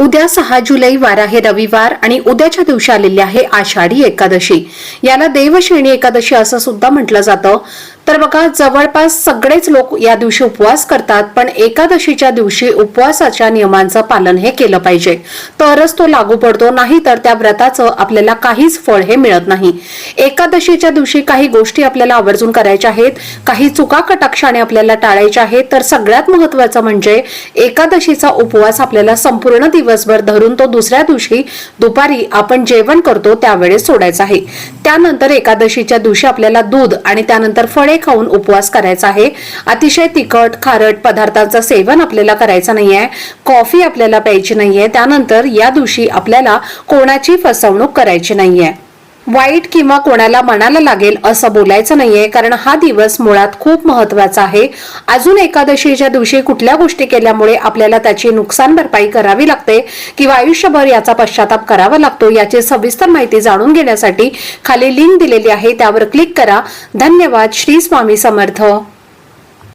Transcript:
उद्या 6 जुलै वार आहे रविवार आणि उद्याच्या दिवशी आलेली आहे आषाढी एकादशी। याला देवश्रेणी एकादशी असं सुद्धा म्हटलं जातं। तर बघा, जवळपास सगळेच लोक या दिवशी उपवास करतात, पण एकादशीच्या दिवशी उपवासाच्या नियमांचं पालन हे केलं पाहिजे, तरच तो लागू पडतो, नाही तर त्या व्रताचं आपल्याला काहीच फळ हे मिळत नाही। एकादशीच्या दिवशी काही गोष्टी आपल्याला आवर्जून करायच्या आहेत, काही चुका कटाक्षाने आपल्याला टाळायच्या आहेत। तर सगळ्यात महत्त्वाचं म्हणजे एकादशीचा उपवास आपल्याला संपूर्ण दिवसभर धरून तो दुसऱ्या दिवशी दुपारी आपण जेवण करतो त्यावेळेस सोडायचा आहे। त्यानंतर एकादशीच्या दिवशी आपल्याला दूध आणि त्यानंतर फळे खाऊन उपवास करायचा आहे। अतिशय तिखट खारट पदार्थांचं सेवन आपल्याला करायचं नाहीये, कॉफी आपल्याला प्यायची नाहीये। त्यानंतर या दिवशी आपल्याला कोणाची फसवणूक करायची नाहीये, वाईट किंवा कोणाला मनाला लागेल असं बोलायचं नाहीये, कारण हा दिवस मुळात खूप महत्त्वाचा आहे। अजून एकादशीच्या दिवशी कुठल्या गोष्टी केल्यामुळे आपल्याला त्याची नुकसान भरपाई करावी लागते किंवा आयुष्यभर याचा पश्चाताप करावा लागतो, याची सविस्तर माहिती जाणून घेण्यासाठी खाली लिंक दिलेली आहे, त्यावर क्लिक करा। धन्यवाद। श्री स्वामी समर्थ।